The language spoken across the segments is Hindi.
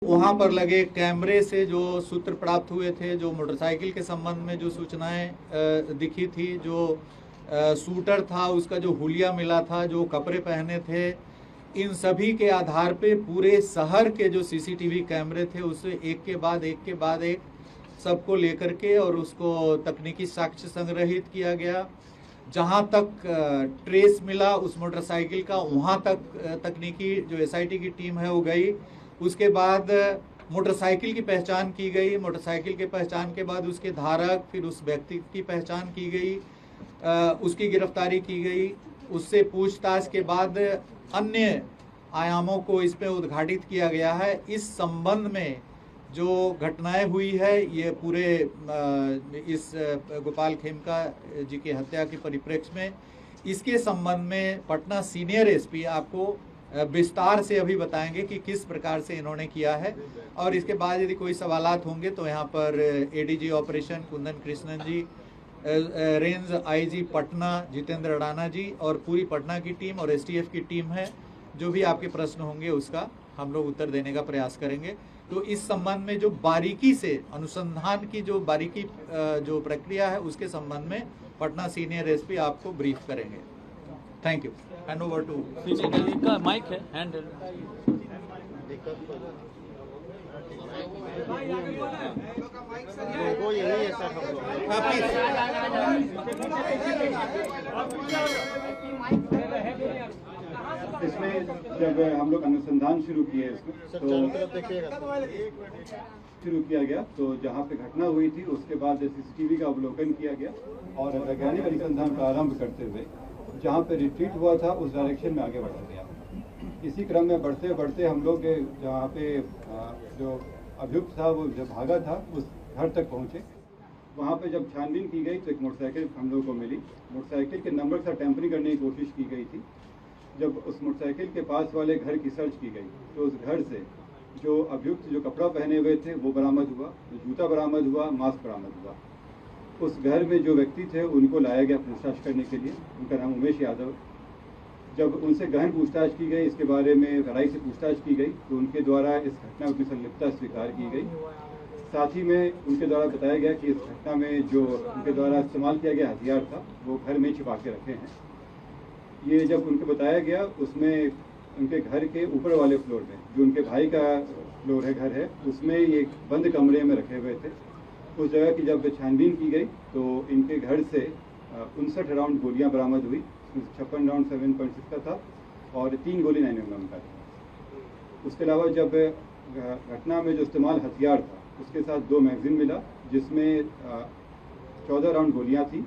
वहां पर लगे कैमरे से जो सूत्र प्राप्त हुए थे, जो मोटरसाइकिल के संबंध में जो सूचनाएं दिखी थी, जो शूटर था उसका जो हुलिया मिला था, जो कपड़े पहने थे, इन सभी के आधार पे पूरे शहर के जो सीसीटीवी कैमरे थे उसे एक के बाद एक सबको लेकर के और उसको तकनीकी साक्ष्य संग्रहित किया गया। जहां तक ट्रेस मिला उस मोटरसाइकिल का, वहां तक तकनीकी जो एसआईटी की टीम है वो गई। उसके बाद मोटरसाइकिल की पहचान की गई। मोटरसाइकिल के पहचान के बाद उसके धारक, फिर उस व्यक्ति की पहचान की गई, उसकी गिरफ्तारी की गई। उससे पूछताछ के बाद अन्य आयामों को इस पे उद्घाटित किया गया है। इस संबंध में जो घटनाएं हुई है, ये पूरे इस गोपाल खेमका जी की हत्या के परिप्रेक्ष्य में, इसके संबंध में पटना सीनियर एसपी आपको विस्तार से अभी बताएंगे कि किस प्रकार से इन्होंने किया है। और इसके बाद यदि कोई सवालात होंगे तो यहाँ पर एडीजी ऑपरेशन कुंदन कृष्णन जी, range IG Patna Jitendra Adana जी और पूरी पटना की टीम और एसटीएफ की टीम है। जो भी आपके प्रश्न होंगे उसका हम लोग उत्तर देने का प्रयास करेंगे। तो इस संबंध में जो बारीकी से अनुसंधान की जो बारीकी जो प्रक्रिया है उसके संबंध में पटना सीनियर एसपी आपको ब्रीफ करेंगे। Thank you. Hand over to का माइक है हैंड वो यही है सर हम लोग। इसमें जब हम लोग अनुसंधान शुरू किए इसको शुरू किया गया, तो जहाँ पे घटना हुई थी उसके बाद सीसीटीवी का अवलोकन किया गया और वैज्ञानिक अनुसंधान प्रारंभ करते हुए जहाँ पे रिट्रीट हुआ था उस डायरेक्शन में आगे बढ़ा गया। इसी क्रम में बढ़ते बढ़ते हम लोग जहाँ पे जो अभियुक्त था वो जब भागा था उस घर तक पहुँचे। वहाँ पे जब छानबीन की गई तो एक मोटरसाइकिल हम लोग को मिली। मोटरसाइकिल के नंबर से टेम्परिंग करने की कोशिश की गई थी। जब उस मोटरसाइकिल के पास वाले घर की सर्च की गई तो उस घर से जो अभियुक्त जो कपड़ा पहने हुए थे वो बरामद हुआ, जो जूता बरामद हुआ, मास्क बरामद हुआ। उस घर में जो व्यक्ति थे उनको लाया गया पूछताछ करने के लिए। उनका नाम उमेश यादव। जब उनसे गहन पूछताछ की गई, इसके बारे में गहराई से पूछताछ की गई तो उनके द्वारा इस घटना की संलिप्तता स्वीकार की गई। साथ ही में उनके द्वारा बताया गया कि इस घटना में जो उनके द्वारा इस्तेमाल किया गया हथियार था वो घर में छिपा के रखे हैं। ये जब उनको बताया गया उसमें उनके घर के ऊपर वाले फ्लोर में, जो उनके भाई का फ्लोर है, घर है, उसमें ये बंद कमरे में रखे हुए थे। उस जगह की जब छानबीन की गई तो इनके घर से 59 राउंड गोलियां बरामद हुई। 56 राउंड 7.6 का था और 3 गोली 9mm का था। उसके अलावा जब घटना में जो इस्तेमाल हथियार था उसके साथ 2 मैगजीन मिला जिसमें 14 राउंड गोलियां थी।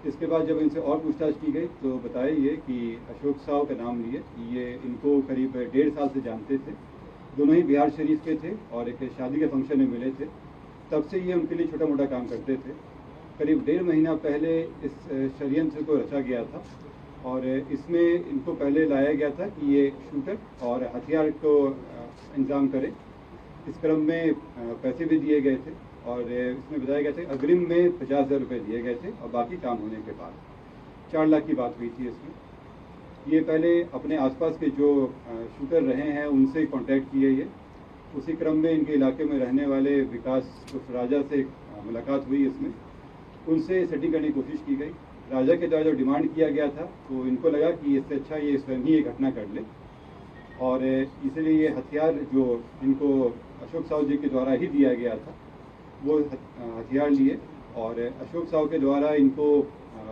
इसके बाद जब इनसे और पूछताछ की गई तो बताया ये कि अशोक साव का नाम लिए, ये इनको करीब 1.5 साल से जानते थे। दोनों ही बिहार शरीफ के थे और एक शादी के फंक्शन में मिले थे। तब से ये उनके लिए छोटा मोटा काम करते थे। करीब 1.5 महीना पहले इस षड्यंत्र को रचा गया था और इसमें इनको पहले लाया गया था कि ये शूटर और हथियार को इंतजाम करे। इस क्रम में पैसे भी दिए गए थे और इसमें बताया गया था अग्रिम में 50,000 रुपये दिए गए थे और बाकी काम होने के बाद 4 लाख की बात हुई थी इसमें। ये पहले अपने आसपास के जो शूटर रहे हैं उनसे कांटेक्ट किए ये। उसी क्रम में इनके इलाके में रहने वाले विकास राजा से मुलाकात हुई। इसमें उनसे सेटिंग करने की कोशिश की गई। राजा के द्वारा जो डिमांड किया गया था तो इनको लगा कि इससे अच्छा ये स्वयं ही ये घटना कर ले और इसलिए ये हथियार जो इनको अशोक साव जी के द्वारा ही दिया गया था वो हथियार लिए और अशोक साव के द्वारा इनको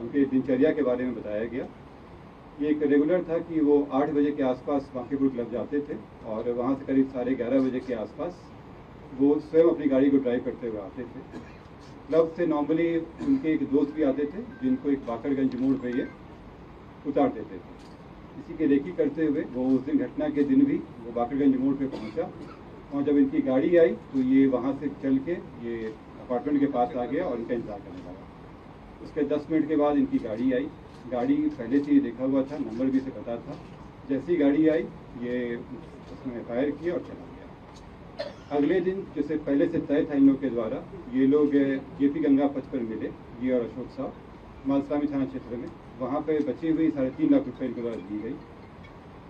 उनके दिनचर्या के बारे में बताया गया। ये एक रेगुलर था कि वो 8 बजे के आसपास बांकीपुर क्लब जाते थे और वहाँ से करीब 11:30 बजे के आसपास वो स्वयं अपनी गाड़ी को ड्राइव करते हुए आते थे। क्लब से नॉर्मली उनके एक दोस्त भी आते थे जिनको एक बाकरगंज मोड़ पर ये उतार देते थे। इसी के रेकी करते हुए वो उस दिन घटना के दिन भी वो बाकरगंज मोड़ पर पहुँचा और जब इनकी गाड़ी आई तो ये वहाँ से चल के ये अपार्टमेंट के पास आ गया और इनका इंतजार करने लगा। उसके 10 मिनट के बाद इनकी गाड़ी आई। गाड़ी पहले से ही देखा हुआ था, नंबर भी से पता था। जैसे ही गाड़ी आई ये उसने फायर किया और चला गया। अगले दिन जैसे पहले से तय था इन लोग के द्वारा, ये लोग जेपी गंगा पथ पर मिले, ये और अशोक साहब मालसामी थाना क्षेत्र में। वहाँ पे बची हुई 3.5 लाख रुपये इनके द्वारा दी गई।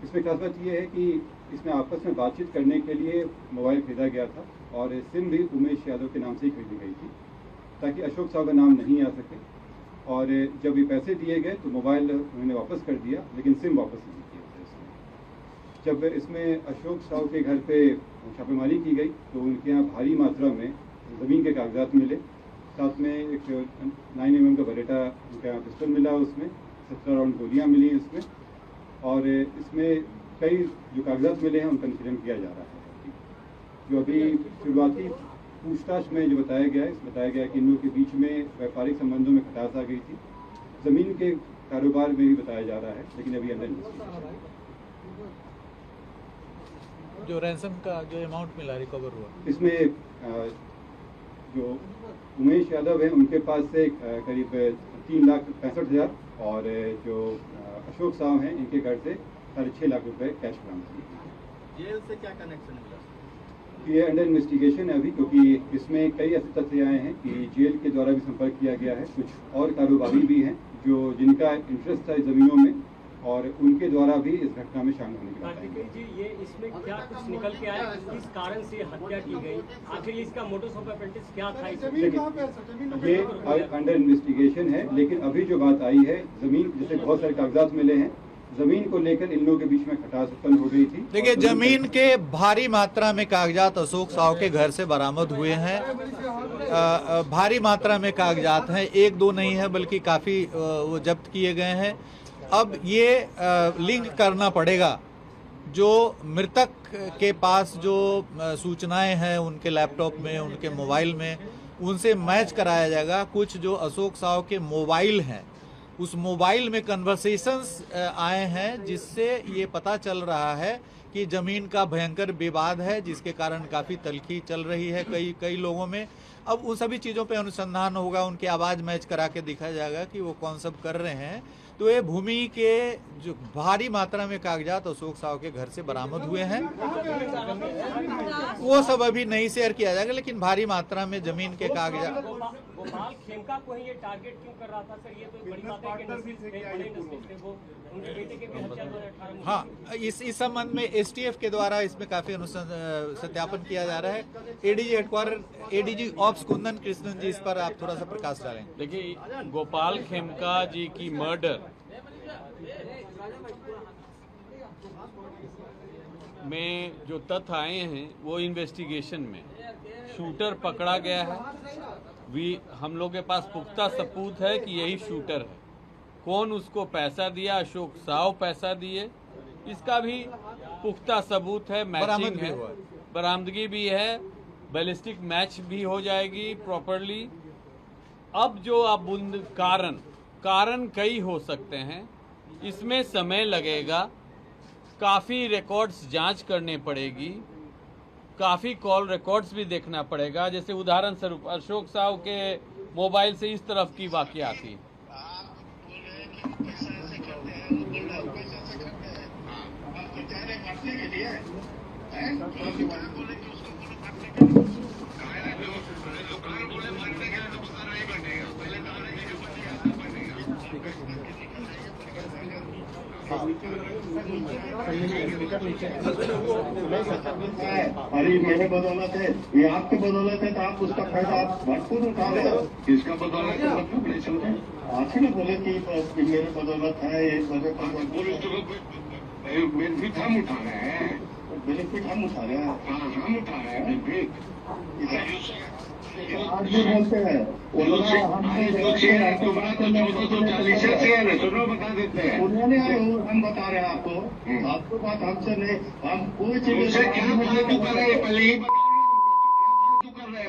इसमें खास बात यह है कि इसमें आपस में बातचीत करने के लिए मोबाइल खरीदा गया था और सिम भी उमेश यादव के नाम से ही खरीदी गई थी ताकि अशोक साहू का नाम नहीं आ सके। और जब ये पैसे दिए गए तो मोबाइल उन्होंने वापस कर दिया, लेकिन सिम वापस नहीं किया था इसमें। जब इसमें अशोक साहू के घर पे छापेमारी की गई तो उनके यहाँ भारी मात्रा में ज़मीन के कागजात मिले, साथ में एक 9 mm का बरेटा उनके यहाँ पिस्टल मिला, उसमें 17 राउंड गोलियाँ मिली इसमें। और इसमें कई जो कागजात मिले हैं उनका निष्कर्षण किया जा रहा है। जो अभी शुरुआती पूछताछ में जो बताया गया है कि इन लोगों के बीच में व्यापारिक संबंधों में खटास आ गई थी। ज़मीन के कारोबार में भी बताया जा रहा है, लेकिन अभी अंदर नहीं। जो रैंसम का जो अमाउंट मिला रिकवर हुआ, इसमें जो उमेश यादव है उनके पास से करीब 3,65,000 और जो अशोक साहू हैं इनके घर से 6.5 लाख रुपए कैश बरामद किए। जेल से क्या कनेक्शन मिला? ये अंडर इन्वेस्टिगेशन है अभी, क्योंकि इसमें कई ऐसे तथ्य आए हैं कि जेल के द्वारा भी संपर्क किया गया है। कुछ और कारोबारी भी हैं जो जिनका इंटरेस्ट था ज़मीनों में और उनके द्वारा भी इस घटना में शामिल होने की बात है। कार्तिकेय जी, ये इसमें क्या कुछ निकल के आया, किस कारण से हत्या की गई, आखिर इसका मोटोस ऑपरेंडिस क्या था? ये अंडर इन्वेस्टिगेशन है, लेकिन अभी जो बात आई है ज़मीन, जैसे बहुत सारे कागजात मिले हैं, ज़मीन को लेकर इन लोगों के बीच में खटास उत्पन्न हो गई थी। देखिए जमीन के भारी मात्रा में कागजात अशोक साहू के घर से बरामद हुए हैं। भारी मात्रा में कागजात हैं, 1-2 नहीं है बल्कि काफ़ी वो जब्त किए गए हैं। अब ये लिंक करना पड़ेगा, जो मृतक के पास जो सूचनाएं हैं उनके लैपटॉप में, उनके मोबाइल में, उनसे मैच कराया जाएगा। कुछ जो अशोक साहू के मोबाइल हैं उस मोबाइल में कन्वर्सेशंस आए हैं, जिससे ये पता चल रहा है कि ज़मीन का भयंकर विवाद है, जिसके कारण काफ़ी तल्खी चल रही है कई लोगों में। अब उन सभी चीज़ों पे अनुसंधान होगा, उनकी आवाज़ मैच करा के दिखा जाएगा कि वो कौन सब कर रहे हैं। तो ये भूमि के जो भारी मात्रा में कागजात अशोक साहू के घर से बरामद हुए हैं, वो सब अभी नहीं शेयर किया जाएगा, लेकिन भारी मात्रा में जमीन के कागजात। गोपाल खेमका को ही ये टारगेट क्यों कर रहा था सर? ये तो बड़ी बात है कि नस्ल थे, बड़े नस्ल थे, वो उनके बेटे के भी हत्या 2018 में। हाँ, इस संबंध में STF के द्वारा इसमें काफी सत्यापन किया जा रहा है। ADG headquarter ADG ops Kundan Krishnan ji, इस पर आप थोड़ा सा प्रकाश डालें। देखिए, गोपाल खेमका जी की मर्डर में जो तथ्य आए हैं वो इन्वेस्टिगेशन में शूटर पकड़ा गया है। हम लोग के पास पुख्ता सबूत है कि यही शूटर है। कौन उसको पैसा दिया, अशोक साहू पैसा दिए, इसका भी पुख्ता सबूत है, मैचिंग है, बरामदगी भी है, बैलिस्टिक मैच भी हो जाएगी प्रॉपरली। अब जो अब कारण कई हो सकते हैं, इसमें समय लगेगा, काफ़ी रिकॉर्ड्स जांच करने पड़ेगी, काफ़ी कॉल रिकॉर्ड्स भी देखना पड़ेगा। जैसे उदाहरण स्वरूप अशोक साहू के मोबाइल से इस तरफ की वाकया थी। अरे मेरे बदौलत है, ये आपकी बदौलत है, तो आप उसका फायदा आप भरपूर उठा रहे हो। इसका बदौलत है, मतलब नहीं समझे? आप ही बोले कि मेरे बदौलत है, ये बेनिफिट हम उठा रहे हैं, बेनिफिट हम उठा रहे हैं, हम उठा रहे हैं बेनिफिट। आज भी बोलते हैं उन्होंने हम बता रहे हैं आपको बात हमसे नहीं, हम कोई चीज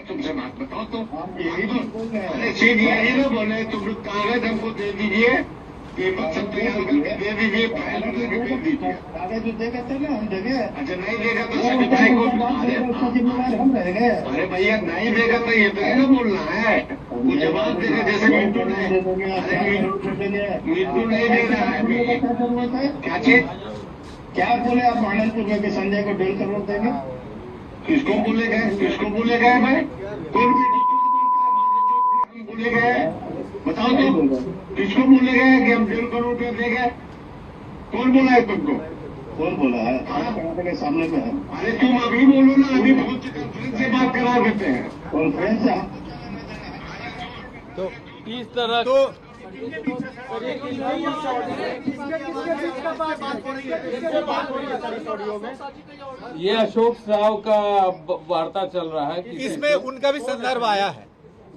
तुमसे बात बताओ तो यही तो सीधी यही ना बोले, तुम कागज हमको दे दीजिए, सब तैयार करके दे दीजिए, फाइल दे दीजिए। कागज देगा तब ना हम देंगे। अच्छा नहीं देगा तो उसका जिम्मेदार हम रहेंगे। अरे भैया नहीं देगा तो ये तो ना बोलना है, वो जवाब देगा। जैसे मिट्टू नहीं दे रहा है, क्या चीज क्या बोले आप भागलपुर में कि संजय को 1.5 करोड़ देंगे? किसको बोले गए भाई? कौन बोले गए बताओ तो, किसको बोले गए कि हम 1.5 करोड़ रुपया देंगे? कौन बोला है तुमको? कौन बोला है? के सामने में है। अरे तुम अभी बोलो ना, अभी बहुत कॉन्फ्रेंस से बात करा देते हैं। कॉन्फ्रेंस तो इस तरह तो ये अशोक साहु का वार्ता चल रहा है कि इसमें उनका भी संदर्भ आया है,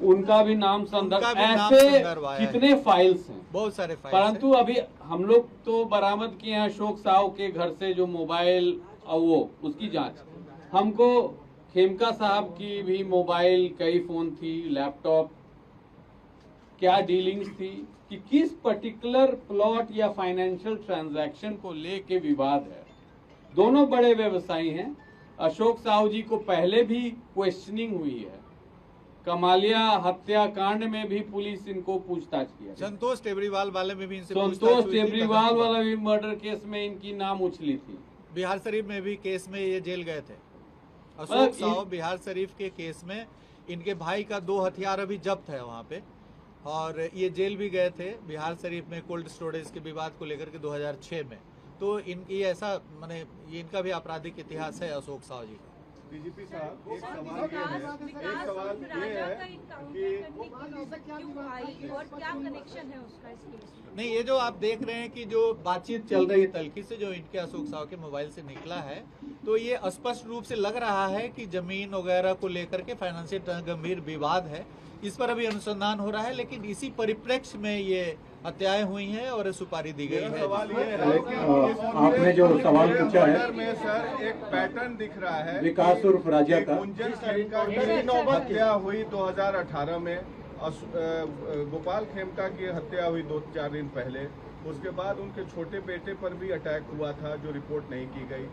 उनका भी नाम संदर्भ, उनका भी नाम ऐसे संदर्भ आया है। कितने फाइल्स हैं, बहुत सारे फाइल परंतु अभी हम लोग तो बरामद किए हैं अशोक साहु के घर से जो मोबाइल और वो उसकी जांच। हमको खेमका साहब की भी मोबाइल, कई फोन थी, लैपटॉप, क्या डीलिंग्स थी कि किस पर्टिकुलर प्लॉट या फाइनेंशियल ट्रांजैक्शन को लेके विवाद है। दोनों बड़े व्यवसायी हैं। अशोक साहु जी को पहले भी क्वेश्चनिंग हुई है, कमालिया हत्याकांड में भी पुलिस इनको पूछताछ किया। संतोष टेबरीवाल वाले में भी इनसे संतोष टेबरीवाल वाला भी मर्डर केस में इनकी नाम उछली थी। बिहार शरीफ में भी केस में ये जेल गए थे। अशोक साहु बिहार शरीफ के केस में इनके भाई का 2 हथियार अभी जब्त है वहाँ पे, और ये जेल भी गए थे बिहार शरीफ में कोल्ड स्टोरेज के विवाद को लेकर के 2006 में। तो इनकी ऐसा माने ये इनका भी आपराधिक इतिहास है अशोक साहु जी का। डीजीपी साहब, एक सवाल ये है कि नहीं, ये जो आप देख रहे हैं कि जो बातचीत चल रही है तल्खी से जो इनके अशोक साहु के मोबाइल से निकला है, तो ये स्पष्ट रूप से लग रहा है कि जमीन वगैरह को लेकर के फाइनेंशियल गंभीर विवाद है। इस पर अभी अनुसंधान हो रहा है, लेकिन इसी परिप्रेक्ष्य में ये हत्याएं हुई हैं और सुपारी दी गई है। सवाल ये है कि आपने जो सवाल पूछा है में सर एक पैटर्न दिख रहा है, विकास उर्फ राजा का। गुंजन खेमका की हत्या हुई 2018 में, गोपाल खेमका की हत्या हुई 2-4 दिन पहले, उसके बाद उनके छोटे बेटे पर भी अटैक हुआ था जो रिपोर्ट नहीं की गई,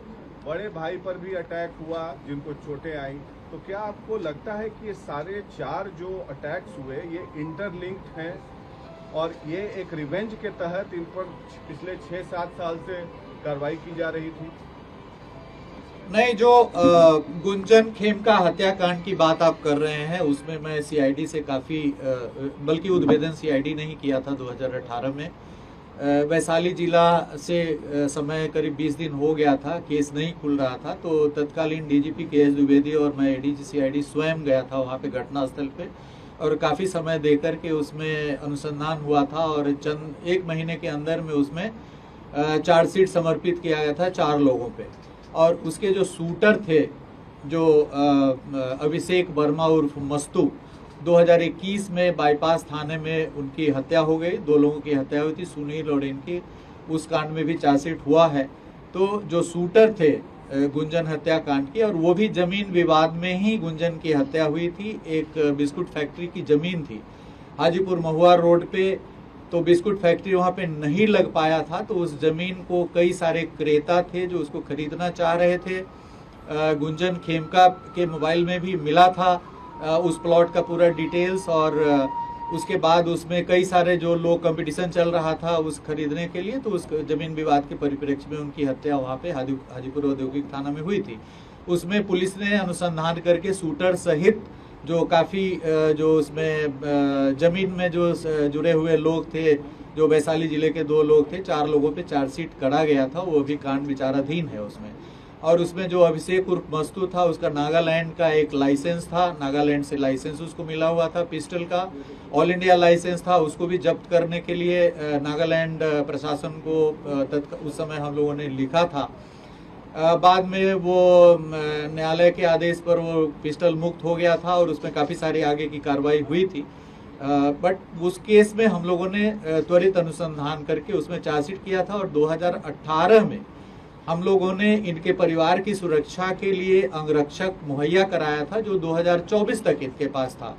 बड़े भाई पर भी अटैक हुआ जिनको चोटें आई। तो क्या आपको लगता है कि ये सारे 4 जो अटैक्स हुए ये इंटरलिंक्ड हैं और ये एक रिवेंज के तहत इन पर पिछले 6-7 साल से कार्रवाई की जा रही थी? नहीं, जो गुंजन खेमका हत्याकांड की बात आप कर रहे हैं उसमें मैं सीआईडी से काफी बल्कि उद्भेदन सीआईडी नहीं किया था 2018 में। वैशाली जिला से समय करीब 20 दिन हो गया था, केस नहीं खुल रहा था, तो तत्कालीन डीजीपी के.एस. द्विवेदी और मैं एडीजी सीआईडी स्वयं गया था वहाँ पे घटनास्थल पे, और काफ़ी समय देकर के उसमें अनुसंधान हुआ था और चंद 1 महीने के अंदर में उसमें चार्जशीट समर्पित किया गया था 4 लोगों पे। और उसके जो शूटर थे, जो अभिषेक वर्मा उर्फ मस्तू, 2021 में बाईपास थाने में उनकी हत्या हो गई, 2 लोगों की हत्या हुई थी, सुनील और इनकी, उस कांड में भी चार्जशीट हुआ है। तो जो शूटर थे गुंजन हत्याकांड की, और वो भी जमीन विवाद में ही गुंजन की हत्या हुई थी। एक बिस्कुट फैक्ट्री की जमीन थी हाजीपुर महुआ रोड पे, तो बिस्कुट फैक्ट्री वहाँ पे नहीं लग पाया था, तो उस जमीन को कई सारे क्रेता थे जो उसको खरीदना चाह रहे थे। गुंजन खेमका के मोबाइल में भी मिला था उस प्लॉट का पूरा डिटेल्स, और उसके बाद उसमें कई सारे जो लोग कंपटीशन चल रहा था उस खरीदने के लिए, तो उस जमीन विवाद के परिप्रेक्ष्य में उनकी हत्या वहाँ पे हाजीपुर औद्योगिक थाना में हुई थी। उसमें पुलिस ने अनुसंधान करके शूटर सहित जो काफ़ी जो उसमें जमीन में जो जुड़े हुए लोग थे, जो वैशाली जिले के 2 लोग थे, 4 लोगों पे चार्जशीट करा गया था, वो भी कांड विचाराधीन है उसमें। और उसमें जो अभिषेक उर्फ मस्तू था, उसका नागालैंड का एक लाइसेंस था, नागालैंड से लाइसेंस उसको मिला हुआ था पिस्टल का, ऑल इंडिया लाइसेंस था, उसको भी जब्त करने के लिए नागालैंड प्रशासन को उस समय हम लोगों ने लिखा था। बाद में वो न्यायालय के आदेश पर वो पिस्टल मुक्त हो गया था और उसमें काफ़ी सारी आगे की कार्रवाई हुई थी। बट उस केस में हम लोगों ने त्वरित अनुसंधान करके उसमें चार्जशीट किया था, और 2018 में हम लोगों ने इनके परिवार की सुरक्षा के लिए अंगरक्षक मुहैया कराया था, जो 2024 तक इनके पास था।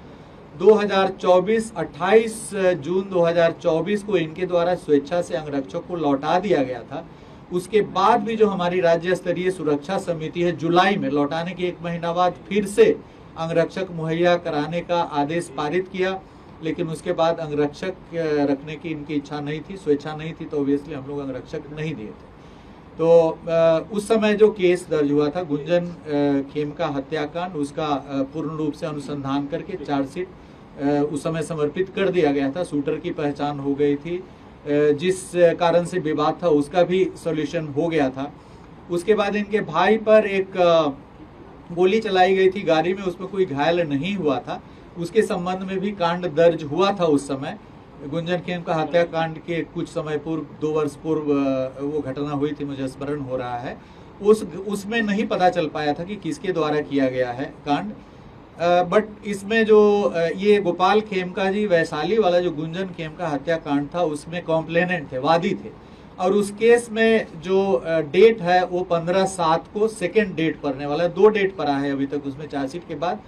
28 जून 2024 को इनके द्वारा स्वेच्छा से अंगरक्षक को लौटा दिया गया था। उसके बाद भी जो हमारी राज्य स्तरीय सुरक्षा समिति है, जुलाई में लौटाने के 1 महीना बाद फिर से अंगरक्षक मुहैया कराने का आदेश पारित किया, लेकिन उसके बाद अंगरक्षक रखने की इनकी इच्छा नहीं थी, स्वेच्छा नहीं थी, तो ऑब्वियसली हम लोग अंगरक्षक नहीं दिए थे। तो उस समय जो केस दर्ज हुआ था गुंजन खेमका हत्याकांड, उसका पूर्ण रूप से अनुसंधान करके चार्जशीट उस समय समर्पित कर दिया गया था। शूटर की पहचान हो गई थी, जिस कारण से विवाद था उसका भी सॉल्यूशन हो गया था। उसके बाद इनके भाई पर एक गोली चलाई गई थी गाड़ी में, उसमें कोई घायल नहीं हुआ था। उसके संबंध में भी कांड दर्ज हुआ था उस समय। गुंजन खेमका हत्याकांड के कुछ समय पूर्व, 2 वर्ष पूर्व वो घटना हुई थी, मुझे स्मरण हो रहा है। उसमें नहीं पता चल पाया था कि किसके द्वारा किया गया है कांड। बट इसमें जो ये गोपाल खेमका जी वैशाली वाला जो गुंजन खेमका हत्याकांड था, उसमें कॉम्प्लेनेंट थे, वादी थे। और उस केस में जो डेट है वो 15/7 को सेकेंड डेट पड़ने वाला है। 2 डेट पड़ा है अभी तक उसमें चार्जशीट के बाद।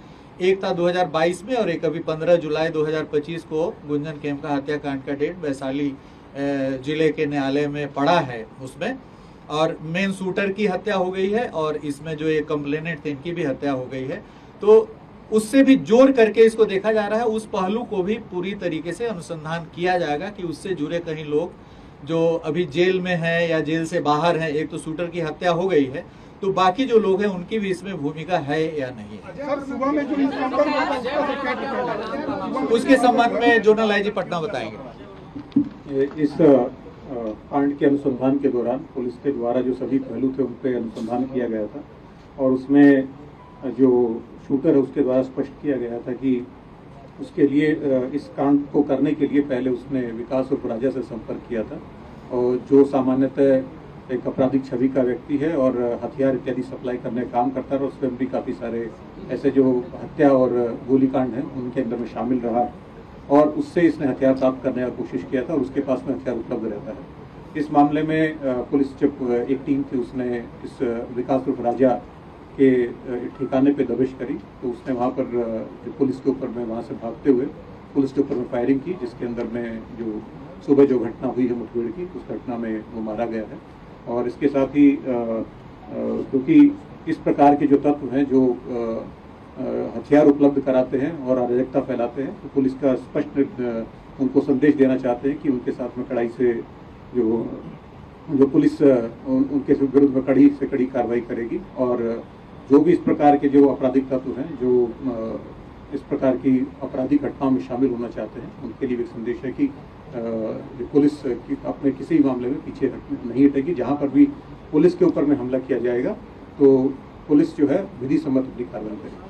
एक था 2022 में और एक अभी 15 जुलाई 2025 को गुंजन खेमका हत्याकांड का डेट वैशाली जिले के न्यायालय में पड़ा है उसमें। और मेन शूटर की हत्या हो गई है और इसमें जो ये कंप्लेनेंट थे इनकी भी हत्या हो गई है। तो उससे भी जोड़ करके इसको देखा जा रहा है। उस पहलू को भी पूरी तरीके से अनुसंधान किया जाएगा कि उससे जुड़े कहीं लोग जो अभी जेल में हैं या जेल से बाहर हैं। एक तो शूटर की हत्या हो गई है, तो बाकी जो लोग हैं उनकी भी इसमें भूमिका है या नहीं है। सुबह में जो उसके संबंध में जोनल आईजी पटना बताएंगे। इस कांड के अनुसंधान के दौरान पुलिस के द्वारा जो सभी पहलू थे उन पर अनुसंधान किया गया था और उसमें जो शूटर है उसके द्वारा स्पष्ट किया गया था कि उसके लिए इस कांड को करने के लिए पहले उसने विकास उर्फ राजा से संपर्क किया था, और जो सामान्यतः एक आपराधिक छवि का व्यक्ति है और हथियार इत्यादि सप्लाई करने का काम करता है। और उसमें भी काफ़ी सारे ऐसे जो हत्या और गोलीकांड हैं उनके अंदर में शामिल रहा और उससे इसने हथियार प्राप्त करने का कोशिश किया था और उसके पास में हथियार उपलब्ध रहता है। इस मामले में पुलिस जब एक टीम थी उसने इस विकास उर्फ राजा के ठिकाने पे दबिश करी, तो उसने वहाँ पर जो पुलिस के ऊपर में वहाँ से भागते हुए पुलिस के ऊपर में फायरिंग की, जिसके अंदर में जो सुबह जो घटना हुई है मुठभेड़ की, उस घटना में वो मारा गया है। और इसके साथ ही क्योंकि इस प्रकार के जो तत्व हैं जो हथियार उपलब्ध कराते हैं और अराजकता फैलाते हैं, तो पुलिस का स्पष्ट उनको संदेश देना चाहते हैं कि उनके साथ में कड़ाई से जो पुलिस उनके विरुद्ध में कड़ी से कड़ी कार्रवाई करेगी। और जो भी इस प्रकार के जो आपराधिक तत्व हैं जो इस प्रकार की आपराधिक घटनाओं में शामिल होना चाहते हैं, उनके लिए एक संदेश है कि पुलिस की अपने किसी भी मामले में पीछे नहीं हटेगी। जहाँ पर भी पुलिस के ऊपर में हमला किया जाएगा तो पुलिस जो है विधि सम्मत अपनी कार्रवाई करेगी।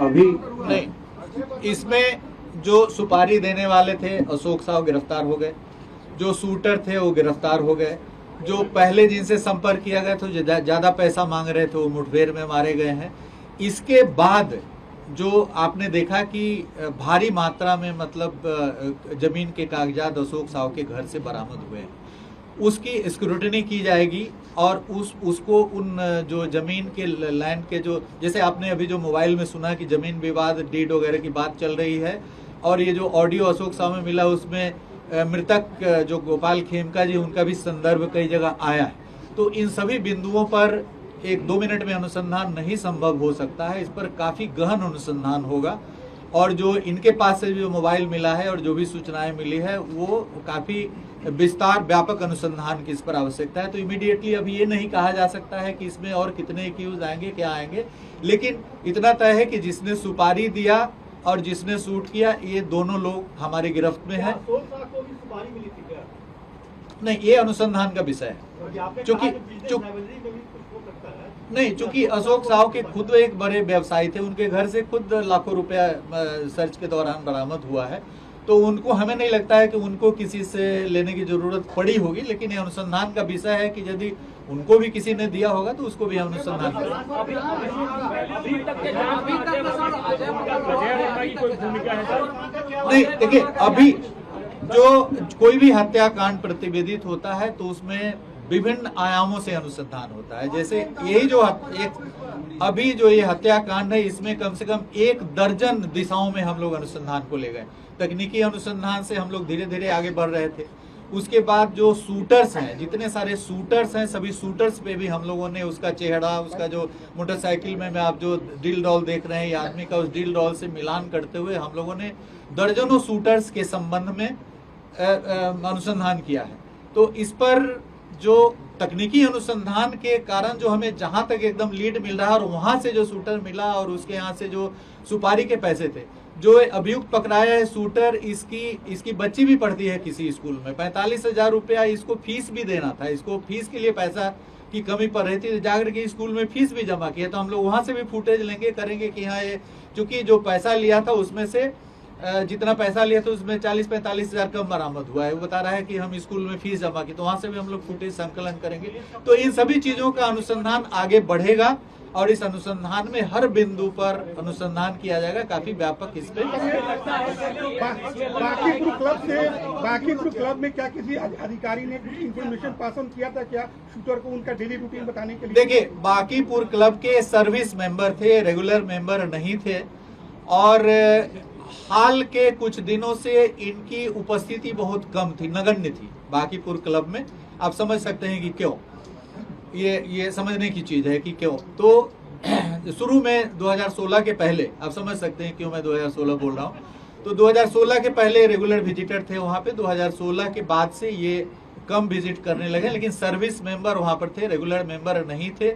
अभी नहीं, इसमें जो सुपारी देने वाले थे अशोक साहु गिरफ्तार हो गए, जो शूटर थे वो गिरफ्तार हो गए, जो पहले जिनसे संपर्क किया गया था ज्यादा पैसा मांग रहे थे वो मुठभेड़ में मारे गए हैं। इसके बाद जो आपने देखा कि भारी मात्रा में मतलब जमीन के कागजात अशोक साहु के घर से बरामद हुए हैं, उसकी स्क्रूटनी की जाएगी और उसको उन जो जमीन के लैंड के जो, जैसे आपने अभी जो मोबाइल में सुना कि जमीन विवाद डीड वगैरह की बात चल रही है, और ये जो ऑडियो अशोक साहु में मिला उसमें मृतक जो गोपाल खेमका जी उनका भी संदर्भ कई जगह आया है। तो इन सभी बिंदुओं पर 1-2 मिनट में अनुसंधान नहीं संभव हो सकता है, इस पर काफी गहन अनुसंधान होगा। और जो इनके पास से जो मोबाइल मिला है और जो भी सूचनाएं मिली है वो काफी विस्तार व्यापक अनुसंधान की इस पर आवश्यकता है। तो इमीडिएटली अभी ये नहीं कहा जा सकता है कि इसमें और कितने एक्यूज आएंगे क्या आएंगे, लेकिन इतना तय है कि जिसने सुपारी दिया और जिसने शूट किया ये दोनों लोग हमारी गिरफ्त में हैं। नहीं, ये अनुसंधान का विषय है। चूंकि अशोक साहु के खुद एक बड़े व्यवसायी थे, उनके घर से खुद लाखों रुपया सर्च के दौरान बरामद हुआ है, तो उनको हमें नहीं लगता है कि उनको किसी से लेने की जरूरत पड़ी होगी। लेकिन ये अनुसंधान का विषय है कि यदि उनको भी किसी ने दिया होगा तो उसको भी अनुसंधान नहीं। देखिए, अभी जो कोई भी हत्याकांड प्रतिवेदित होता है तो उसमें विभिन्न आयामों से अनुसंधान होता है। जैसे यही जो अभी जो ये हत्याकांड है इसमें कम से कम 1 दर्जन दिशाओं में हम लोग अनुसंधान को ले गए। तकनीकी अनुसंधान से हम लोग धीरे धीरे आगे बढ़ रहे थे। उसके बाद जो शूटर्स हैं, जितने सारे शूटर्स हैं, सभी शूटर्स पे भी हम लोगों ने उसका चेहरा, उसका जो मोटरसाइकिल में आप जो ड्रिल डॉल देख रहे हैं ये आदमी का, उस ड्रिल डॉल से मिलान करते हुए हम लोगों ने दर्जनों शूटर्स के संबंध में अनुसंधान किया है। तो इस पर जो तकनीकी अनुसंधान के कारण जो हमें जहां तक एकदम लीड मिल रहा है और वहां से जो शूटर मिला और उसके यहाँ से जो सुपारी के पैसे थे, जो अभियुक्त पकड़ाया है शूटर, इसकी बच्ची भी पढ़ती है किसी स्कूल में, 45,000 रुपया इसको फीस भी देना था, इसको फीस के लिए पैसा की कमी पड़ रही थी, जाकर के स्कूल में फीस भी जमा किया। तो हम लोग वहां से भी फुटेज लेंगे, करेंगे कि हाँ ये चूंकि जो पैसा लिया था उसमें से जितना पैसा लिया था उसमें 40-45,000 कम बरामद हुआ है। वो बता रहा है कि हम स्कूल में फीस जमा की, तो वहां से भी हम लोग फुटेज संकलन करेंगे। तो इन सभी चीजों का अनुसंधान आगे बढ़ेगा और इस अनुसंधान में हर बिंदु पर अनुसंधान किया जाएगा, काफी व्यापक इस पे। बाकीपुर क्लब में क्या किसी अधिकारी ने कुछ इंफॉर्मेशन पास ऑन किया था क्या शूटर को उनका डेली रूटीन बताने के लिए? देखिए, बाकीपुर क्लब के सर्विस मेंबर थे, रेगुलर मेंबर नहीं थे, और हाल के कुछ दिनों से इनकी उपस्थिति बहुत कम थी, नगण्य थी बाकीपुर क्लब में। आप समझ सकते हैं कि क्यों, ये समझने की चीज है कि क्यों। तो शुरू में 2016 के पहले, आप समझ सकते हैं क्यों मैं 2016 बोल रहा हूँ। तो 2016 के पहले रेगुलर विजिटर थे वहाँ पे, 2016 के बाद से ये कम विजिट करने लगे, लेकिन सर्विस मेंबर वहाँ पर थे, रेगुलर मेंबर नहीं थे।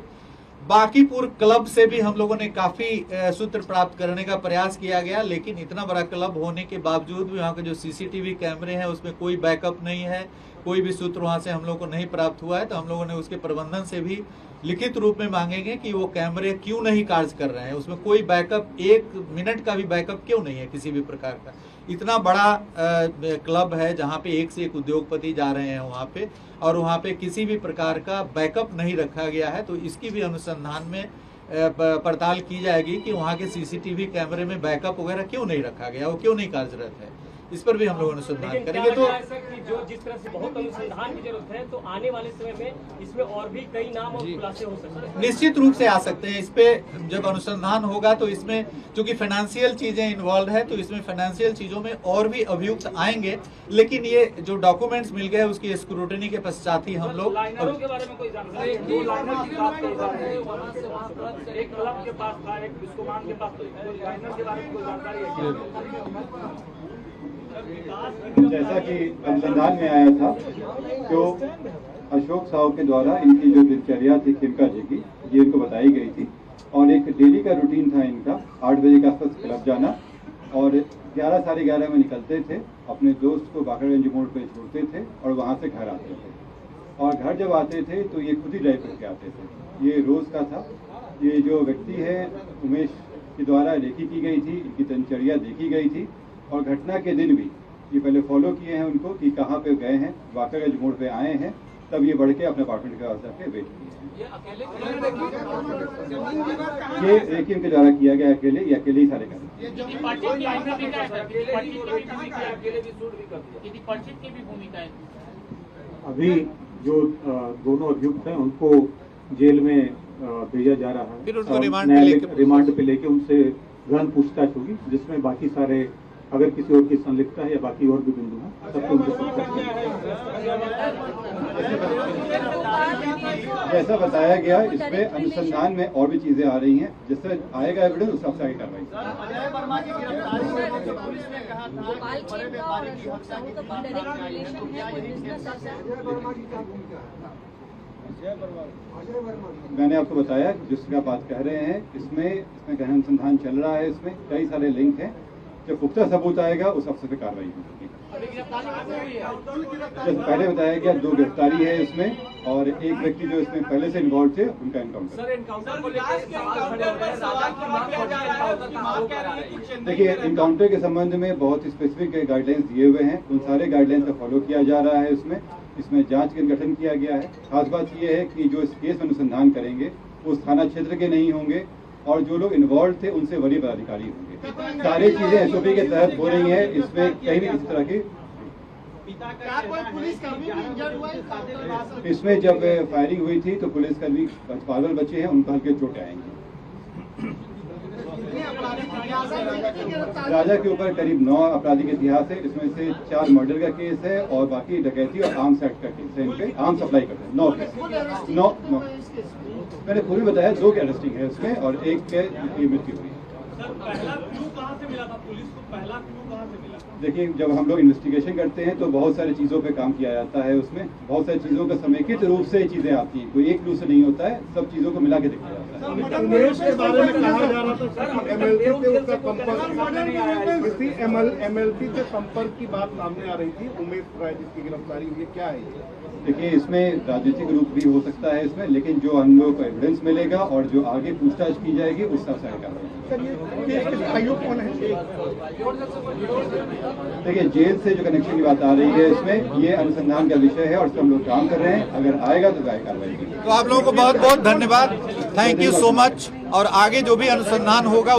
बाकीपुर क्लब से भी हम लोगों ने काफी सूत्र प्राप्त करने का प्रयास किया गया, लेकिन इतना बड़ा क्लब होने के बावजूद भी वहाँ के जो सीसीटीवी कैमरे हैं उसमें कोई बैकअप नहीं है, कोई भी सूत्र वहाँ से हम लोग को नहीं प्राप्त हुआ है। तो हम लोगों ने उसके प्रबंधन से भी लिखित रूप में मांगेंगे कि वो कैमरे क्यों नहीं कार्य कर रहे हैं, उसमें कोई बैकअप, 1 मिनट का भी बैकअप क्यों नहीं है किसी भी प्रकार का। इतना बड़ा क्लब है जहाँ पे एक से एक उद्योगपति जा रहे हैं वहाँ पे, और वहाँ पे किसी भी प्रकार का बैकअप नहीं रखा गया है। तो इसकी भी अनुसंधान में पड़ताल की जाएगी कि वहाँ के सीसीटीवी कैमरे में बैकअप वगैरह क्यों नहीं रखा गया, वो क्यों नहीं कार्यरत है, इस पर भी हम लोग अनुसंधान करेंगे। तो जो जिस तरह से बहुत अनुसंधान की जरूरत है, तो आने वाले समय में इसमें और भी कई नाम और खुलासे हो सकते हैं। निश्चित रूप से आ सकते हैं। इस पे जब अनुसंधान होगा तो इसमें चूंकि फाइनेंशियल चीजें इन्वॉल्व है, तो इसमें फाइनेंशियल चीजों में और भी अभियुक्त आएंगे, लेकिन ये जो डॉक्यूमेंट्स मिल गए उसकी स्क्रूटनी के पश्चात ही हम लोग। के बारे में कोई जानकारी? एक क्लब के पास था, एक बिस्कोमान के पास, के बारे में कोई जानकारी है? जैसा कि अनुसंधान में आया था, जो अशोक साहू के द्वारा इनकी जो दिनचर्या थी खिमका जी की, ये इनको बताई गई थी, और एक डेली का रूटीन था इनका 8 बजे के आसपास क्लब जाना, और 11 साढ़े 11 में निकलते थे, अपने दोस्त को बाकरगंज मोड़ पे छोड़ते थे और वहाँ से घर आते थे। और घर जब आते थे तो ये खुद ही ड्राइव करके आते थे, ये रोज़ का था। ये जो व्यक्ति है उमेश के द्वारा रेकी की गई थी, इनकी दिनचर्या देखी गई थी, और घटना के दिन भी ये पहले फॉलो किए हैं उनको कि कहाँ पे गए हैं, बाकरगंज मोड़ पे आए हैं, तब ये बढ़ के अपने अपार्टमेंट के पास जाके वेट किए हैं। ये रेकी के द्वारा किया गया, अकेले, ये अकेले ही सारे कर। अभी जो दोनों अभियुक्त हैं उनको जेल में भेजा जा रहा है, फिर उनको रिमांड पे लेके उनसे गहन पूछताछ होगी, जिसमें बाकी सारे अगर किसी और की संलिप्तता है या बाकी और भी बिंदु हैं सबको उनसे जैसा बताया गया, इसमें अनुसंधान में और भी चीजें आ रही हैं, जिससे आएगा एविडेंस उस हिसाब से आगे कार्रवाई। मैंने आपको बताया जिसका बात कह रहे हैं, इसमें गहन अनुसंधान चल रहा है, इसमें कई सारे लिंक हैं। जब पुख्ता सबूत आएगा उस अफसर पे कार्रवाई होगी। जैसे पहले बताया गया 2 गिरफ्तारी है इसमें, और एक व्यक्ति जो इसमें पहले से इन्वॉल्व थे उनका एनकाउंटर। देखिए, एनकाउंटर के संबंध में बहुत स्पेसिफिक गाइडलाइंस दिए हुए हैं, उन सारे गाइडलाइंस का फॉलो किया जा रहा है। इसमें जांच का गठन किया गया है। खास बात यह है कि जो इस केस में अनुसंधान करेंगे वो थाना क्षेत्र के नहीं होंगे, और जो लोग इन्वॉल्व थे उनसे वरीय पदाधिकारी होंगे। सारी चीजें एसओपी के तहत हो रही हैं, इसमें कहीं भी किसी तरह की। इसमें जब फायरिंग हुई थी तो पुलिसकर्मी पागल बचे हैं, उनको हल्के चोटें आएंगी। राजा के ऊपर करीब 9 आपराधिक इतिहास है, इसमें से 4 मर्डर का केस है और बाकी डकैती और आर्म्स एक्ट का केस है। इनपे आर्म सप्लाई करते हैं 9 केस। 9 मैंने पूरी बताया, 2 की अरेस्टिंग है इसमें और 1 के मृत्यु हुई। सर, पहला क्लू कहाँ से मिला था पुलिस को? पहला क्लू कहाँ से मिला? देखिए, जब हम लोग इन्वेस्टिगेशन करते हैं तो बहुत सारी चीज़ों पे काम किया जाता है, उसमें बहुत सारी चीज़ों का समेकित रूप से चीज़ें आती हैं, कोई एक क्लू से नहीं होता है, सब चीज़ों को मिला के देखा जाता है। उमेश के बारे में कहा जा रहा था कि एमएलटी से उसका संपर्क, किसी एमएलटी से संपर्क की बात सामने आ रही थी, उमेश राय जिसकी गिरफ्तारी हुई है, क्या है ये? देखिए, इसमें राजनीतिक रूप भी हो सकता है इसमें, लेकिन जो हम लोग को एविडेंस मिलेगा और जो आगे पूछताछ की जाएगी उस हिसाब से आएगा। आयोग कौन है? देखिए, जेल से जो कनेक्शन की बात आ रही है इसमें, ये अनुसंधान का विषय है और इस पर हम लोग काम कर रहे हैं। अगर आएगा तो क्या कार्रवाई की। तो आप लोगों को बहुत बहुत धन्यवाद, थैंक यू सो मच। और आगे जो भी अनुसंधान होगा